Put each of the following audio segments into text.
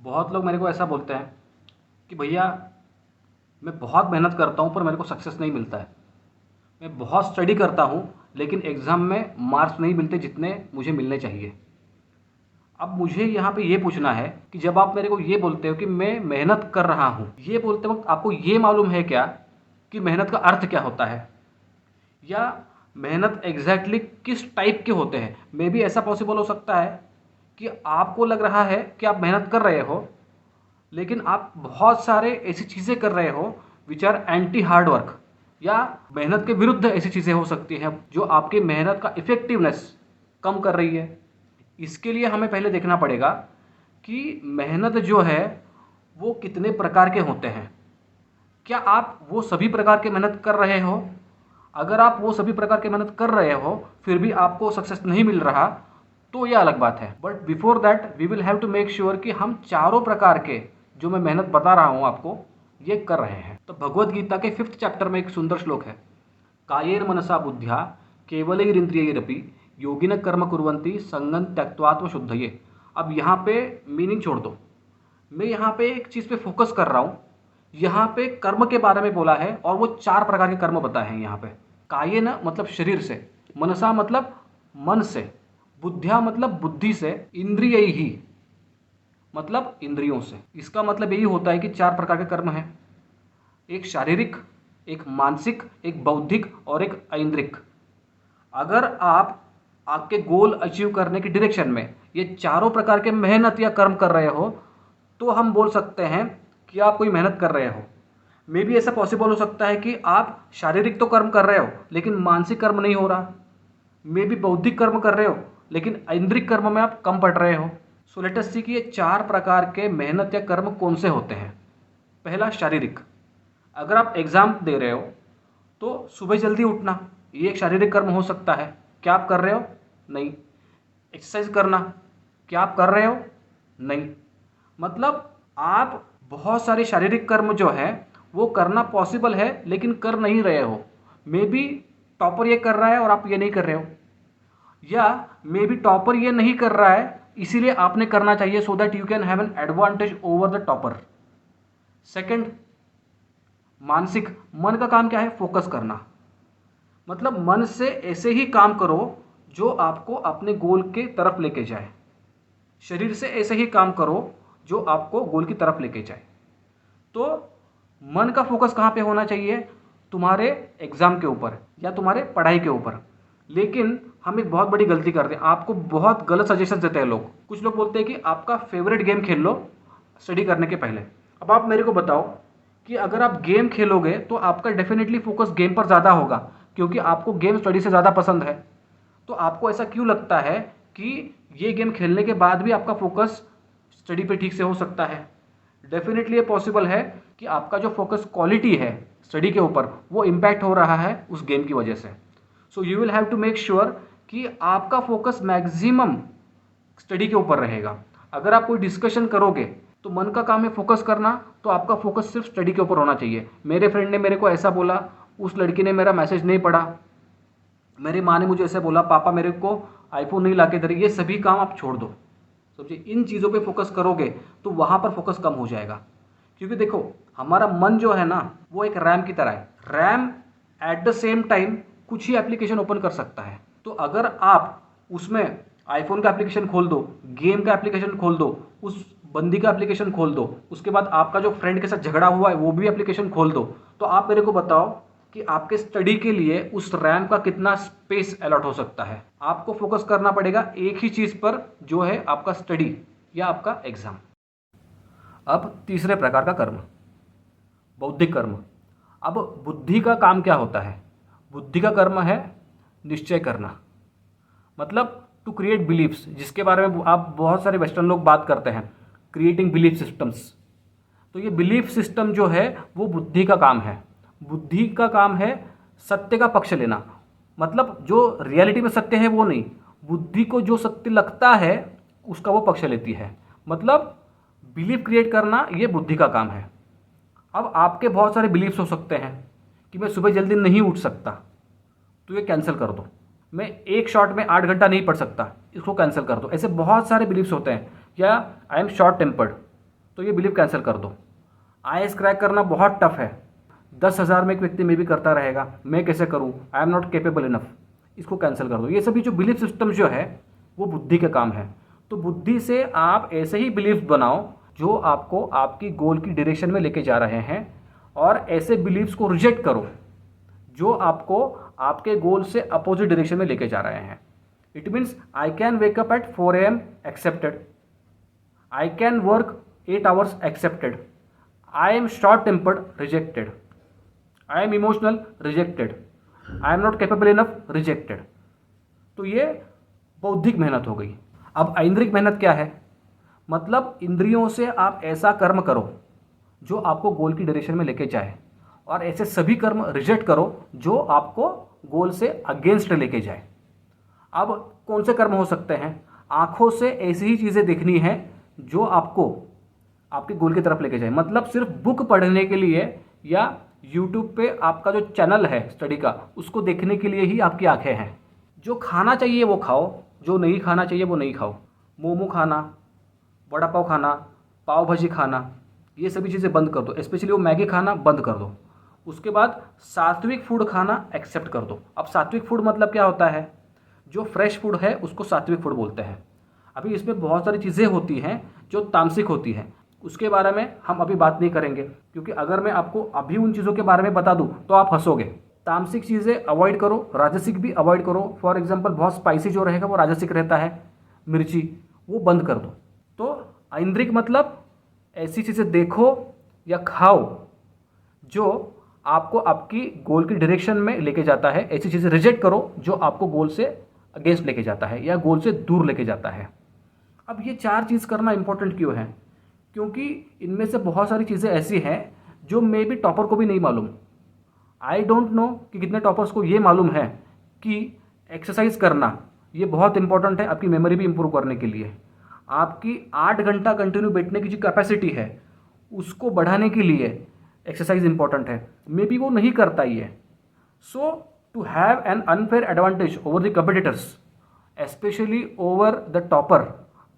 बहुत लोग मेरे को ऐसा बोलते हैं कि भैया मैं बहुत मेहनत करता हूँ पर मेरे को सक्सेस नहीं मिलता है। मैं बहुत स्टडी करता हूँ लेकिन एग्ज़ाम में मार्क्स नहीं मिलते जितने मुझे मिलने चाहिए। अब मुझे यहाँ पे ये पूछना है कि जब आप मेरे को ये बोलते हो कि मैं मेहनत कर रहा हूँ, ये बोलते वक़्त आपको ये मालूम है क्या कि मेहनत का अर्थ क्या होता है? या मेहनत एग्ज़ैक्टली किस टाइप के होते हैं? मेबी ऐसा पॉसिबल हो सकता है कि आपको लग रहा है कि आप मेहनत कर रहे हो, लेकिन आप बहुत सारे ऐसी चीज़ें कर रहे हो which are anti hard work, या मेहनत के विरुद्ध ऐसी चीज़ें हो सकती हैं जो आपकी मेहनत का इफ़ेक्टिवनेस कम कर रही है। इसके लिए हमें पहले देखना पड़ेगा कि मेहनत जो है वो कितने प्रकार के होते हैं। क्या आप वो सभी प्रकार की मेहनत कर रहे हो? अगर आप वो सभी प्रकार की मेहनत कर रहे हो फिर भी आपको सक्सेस नहीं मिल रहा तो ये अलग बात है। But before that we will have to make sure कि हम चारों प्रकार के जो मैं मेहनत बता रहा हूँ आपको ये कर रहे हैं। तो भगवत गीता के 5th चैप्टर में एक सुंदर श्लोक है, कायेन मनसा बुद्ध्या केवलैरिंद्रियैरपि योगिनः कर्म कुर्वन्ति संगं त्यक्त्वा शुद्धये। अब यहाँ पे मीनिंग छोड़ दो, मैं यहाँ पे एक चीज़ पे फोकस कर रहा हूँ। यहाँ पे कर्म के बारे में बोला है और वो 4 प्रकार के कर्म बताए हैं यहाँ पे। कायेन मतलब शरीर से, मनसा मतलब मन से, बुद्धिया मतलब बुद्धि से, इंद्रियैहि मतलब इंद्रियों से। इसका मतलब यही होता है कि 4 प्रकार के कर्म हैं, एक शारीरिक, एक मानसिक, एक बौद्धिक और एक ऐंद्रिक। अगर आप आपके गोल अचीव करने की डायरेक्शन में ये चारों प्रकार के मेहनत या कर्म कर रहे हो तो हम बोल सकते हैं कि आप कोई मेहनत कर रहे हो। मे भी ऐसा पॉसिबल हो सकता है कि आप शारीरिक तो कर्म कर रहे हो लेकिन मानसिक कर्म नहीं हो रहा। मे भी बौद्धिक कर्म कर रहे हो लेकिन ऐंद्रिक कर्म में आप कम पड़ रहे हो। सो लेट अस सी कि ये 4 प्रकार के मेहनत या कर्म कौन से होते हैं। पहला शारीरिक, अगर आप एग्ज़ाम दे रहे हो तो सुबह जल्दी उठना ये एक शारीरिक कर्म हो सकता है। क्या आप कर रहे हो? नहीं। एक्सरसाइज करना, क्या आप कर रहे हो? नहीं। मतलब आप बहुत सारे शारीरिक कर्म जो है वो करना पॉसिबल है लेकिन कर नहीं रहे हो। मे बी टॉपर ये कर रहा है और आप ये नहीं कर रहे हो, या मे बी टॉपर ये नहीं कर रहा है इसीलिए आपने करना चाहिए so that you can have an advantage over the topper. Second, मानसिक, मन का काम क्या है? फोकस करना। मतलब मन से ऐसे ही काम करो जो आपको अपने गोल के तरफ लेके जाए। शरीर से ऐसे ही काम करो जो आपको गोल की तरफ लेके जाए। तो मन का फोकस कहाँ पे होना चाहिए? तुम्हारे एग्ज़ाम के ऊपर या तुम्हारे पढ़ाई के ऊपर। लेकिन हम एक बहुत बड़ी गलती करते हैं, आपको बहुत गलत सजेशन देते हैं लोग। कुछ लोग बोलते हैं कि आपका फेवरेट गेम खेल लो स्टडी करने के पहले। अब आप मेरे को बताओ कि अगर आप गेम खेलोगे तो आपका डेफिनेटली फोकस गेम पर ज़्यादा होगा क्योंकि आपको गेम स्टडी से ज़्यादा पसंद है। तो आपको ऐसा क्यों लगता है कि ये गेम खेलने के बाद भी आपका फोकस स्टडी पे ठीक से हो सकता है? डेफिनेटली ये पॉसिबल है कि आपका जो फोकस क्वालिटी है स्टडी के ऊपर वो इम्पैक्ट हो रहा है उस गेम की वजह से। So you will have to make sure कि आपका फोकस मैक्सिमम स्टडी के ऊपर रहेगा। अगर आप कोई डिस्कशन करोगे तो मन का काम है फोकस करना, तो आपका फोकस सिर्फ स्टडी के ऊपर होना चाहिए। मेरे फ्रेंड ने मेरे को ऐसा बोला, उस लड़की ने मेरा मैसेज नहीं पढ़ा, मेरी माँ ने मुझे ऐसे बोला, पापा मेरे को आईफोन नहीं ला के दे रही, ये सभी काम आप छोड़ दो। समझिए, इन चीज़ों पे फोकस करोगे तो वहाँ पर फोकस कम हो जाएगा। क्योंकि देखो हमारा मन जो है ना वो एक रैम की तरह है। RAM at the same time कुछ ही एप्लीकेशन ओपन कर सकता है। तो अगर आप उसमें आईफोन का एप्लीकेशन खोल दो, गेम का एप्लीकेशन खोल दो, उस बंदी का एप्लीकेशन खोल दो, उसके बाद आपका जो फ्रेंड के साथ झगड़ा हुआ है वो भी एप्लीकेशन खोल दो, तो आप मेरे को बताओ कि आपके स्टडी के लिए उस रैम का कितना स्पेस अलॉट हो सकता है। आपको फोकस करना पड़ेगा एक ही चीज़ पर जो है आपका स्टडी या आपका एग्ज़ाम। अब तीसरे प्रकार का कर्म, बौद्धिक कर्म। अब बुद्धि का काम क्या होता है? बुद्धि का कर्म है निश्चय करना, मतलब टू क्रिएट बिलीफ्स, जिसके बारे में आप बहुत सारे वेस्टर्न लोग बात करते हैं, क्रिएटिंग बिलीफ सिस्टम्स। तो ये बिलीफ सिस्टम जो है वो बुद्धि का काम है। बुद्धि का काम है सत्य का पक्ष लेना, मतलब जो रियलिटी में सत्य है वो नहीं, बुद्धि को जो सत्य लगता है उसका वो पक्ष लेती है। मतलब बिलीफ क्रिएट करना ये बुद्धि का काम है। अब आपके बहुत सारे बिलीफ्स हो सकते हैं कि मैं सुबह जल्दी नहीं उठ सकता, तो ये कैंसिल कर दो। मैं एक शॉट में 8 घंटा नहीं पढ़ सकता, इसको कैंसिल कर दो। ऐसे बहुत सारे बिलीफ्स होते हैं। या आई एम शॉर्ट टेम्पर्ड, तो ये बिलीफ कैंसिल कर दो। आईएएस क्रैक करना बहुत टफ है, 10,000 में एक व्यक्ति में भी करता रहेगा, मैं कैसे करूँ, I am not capable enough, इसको कैंसिल कर दो। ये सभी जो बिलीफ सिस्टम जो है वो बुद्धि का काम है। तो बुद्धि से आप ऐसे ही बिलीफ बनाओ जो आपको आपकी गोल की डायरेक्शन में लेके जा रहे हैं, और ऐसे बिलीव्स को रिजेक्ट करो जो आपको आपके गोल से अपोजिट डायरेक्शन में लेके जा रहे हैं। It means I can wake up at 4 AM accepted, I can work 8 hours accepted, I am short tempered rejected, I am emotional rejected, I am not capable enough rejected. तो ये बौद्धिक मेहनत हो गई। अब ऐंद्रिक मेहनत क्या है? मतलब इंद्रियों से आप ऐसा कर्म करो जो आपको गोल की डायरेक्शन में लेके जाए, और ऐसे सभी कर्म रिजेक्ट करो जो आपको गोल से अगेंस्ट लेके जाए। अब कौन से कर्म हो सकते हैं? आंखों से ऐसी ही चीज़ें देखनी है जो आपको आपके गोल की तरफ लेके जाए। मतलब सिर्फ बुक पढ़ने के लिए या यूट्यूब पे आपका जो चैनल है स्टडी का, उसको देखने के लिए ही आपकी आंखें हैं। जो खाना चाहिए वो खाओ, जो नहीं खाना चाहिए वो नहीं खाओ। मोमो खाना, वड़ा पाव खाना, पाव भाजी खाना, ये सभी चीज़ें बंद कर दो। स्पेशली वो मैगी खाना बंद कर दो। उसके बाद सात्विक फूड खाना एक्सेप्ट कर दो। अब सात्विक फूड मतलब क्या होता है? जो फ्रेश फूड है उसको सात्विक फूड बोलते हैं। अभी इसमें बहुत सारी चीज़ें होती हैं जो तामसिक होती हैं, उसके बारे में हम अभी बात नहीं करेंगे, क्योंकि अगर मैं आपको अभी उन चीज़ों के बारे में बता दूं तो आप हंसोगे। तामसिक चीज़ें अवॉइड करो, राजसिक भी अवॉइड करो। फॉर एग्जांपल बहुत स्पाइसी जो रहेगा वो राजसिक रहता है, मिर्ची, वो बंद कर दो। तो ऐंद्रिक मतलब ऐसी चीज़ें देखो या खाओ जो आपको आपकी गोल की डायरेक्शन में लेके जाता है। ऐसी चीज़ें रिजेक्ट करो जो आपको गोल से अगेंस्ट लेके जाता है या गोल से दूर लेके जाता है। अब ये 4 चीज़ करना इंपॉर्टेंट क्यों है? क्योंकि इनमें से बहुत सारी चीज़ें ऐसी हैं जो मे बी टॉपर को भी नहीं मालूम। आई डोंट नो कि कितने टॉपर्स को ये मालूम है कि एक्सरसाइज करना ये बहुत इंपॉर्टेंट है आपकी मेमोरी भी इंप्रूव करने के लिए। आपकी 8 घंटा कंटिन्यू बैठने की जो कैपेसिटी है उसको बढ़ाने के लिए एक्सरसाइज इंपॉर्टेंट है। मे बी वो नहीं करता ही है। So to have an unfair advantage over the competitors, especially over the topper,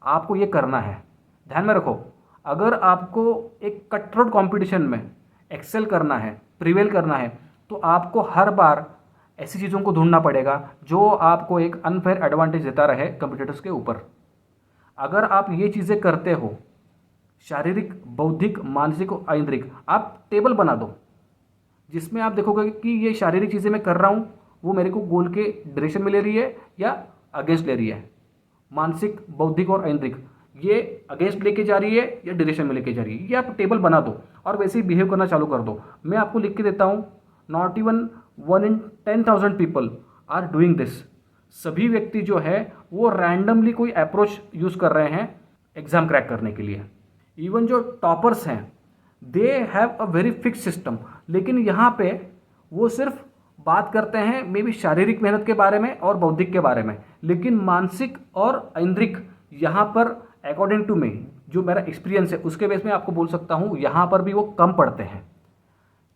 आपको ये करना है। ध्यान में रखो, अगर आपको एक कट थ्रोट कॉम्पिटिशन में एक्सेल करना है, प्रिवेल करना है, तो आपको हर बार ऐसी चीज़ों को ढूंढना पड़ेगा जो आपको एक अनफेयर एडवांटेज देता रहे कंपिटिटर्स के ऊपर। अगर आप ये चीज़ें करते हो, शारीरिक, बौद्धिक, मानसिक और ऐंद्रिक, आप टेबल बना दो जिसमें आप देखोगे कि ये शारीरिक चीज़ें मैं कर रहा हूँ वो मेरे को गोल के डायरेक्शन में ले रही है या अगेंस्ट ले रही है। मानसिक, बौद्धिक और ऐंद्रिक, ये अगेंस्ट लेके जा रही है या डायरेक्शन में लेके जा रही है। ये आप टेबल बना दो और वैसे ही बिहेव करना चालू कर दो। मैं आपको लिख के देता हूँ, not even 1 in 10,000 people are doing this. सभी व्यक्ति जो है वो रैंडमली कोई अप्रोच यूज़ कर रहे हैं एग्ज़ाम क्रैक करने के लिए। इवन जो टॉपर्स हैं they have a very fix system, लेकिन यहाँ पे वो सिर्फ बात करते हैं मे बी शारीरिक मेहनत के बारे में और बौद्धिक के बारे में, लेकिन मानसिक और ऐंद्रिक यहाँ पर अकॉर्डिंग टू मी, जो मेरा एक्सपीरियंस है उसके बेस में आपको बोल सकता हूँ यहाँ पर भी वो कम पढ़ते हैं।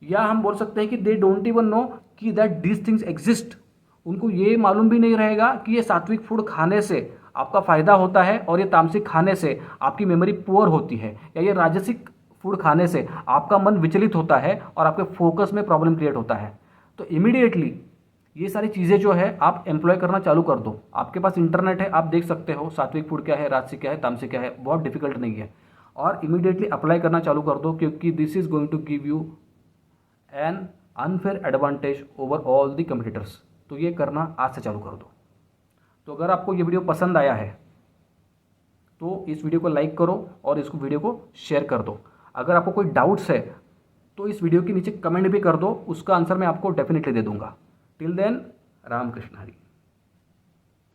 या हम बोल सकते हैं कि दे डोंट इवन नो कि दैट दीज थिंग्स एग्जिस्ट। उनको ये मालूम भी नहीं रहेगा कि ये सात्विक फूड खाने से आपका फ़ायदा होता है और ये तामसिक खाने से आपकी मेमोरी पुअर होती है, या ये राजसिक फूड खाने से आपका मन विचलित होता है और आपके फोकस में प्रॉब्लम क्रिएट होता है। तो इमीडिएटली ये सारी चीज़ें जो है आप एम्प्लॉय करना चालू कर दो। आपके पास इंटरनेट है, आप देख सकते हो सात्विक फूड क्या है, राजसिक क्या है, तामसिक क्या है, बहुत डिफिकल्ट नहीं है। और इमीडिएटली अप्लाई करना चालू कर दो, क्योंकि this is going to give you an unfair advantage over all the competitors. तो ये करना आज से चालू कर दो। तो अगर आपको ये वीडियो पसंद आया है तो इस वीडियो को लाइक करो और इसको वीडियो को शेयर कर दो। अगर आपको कोई डाउट्स है तो इस वीडियो के नीचे कमेंट भी कर दो, उसका आंसर मैं आपको डेफिनेटली दे दूंगा। Till then, Ram Krishna Hari.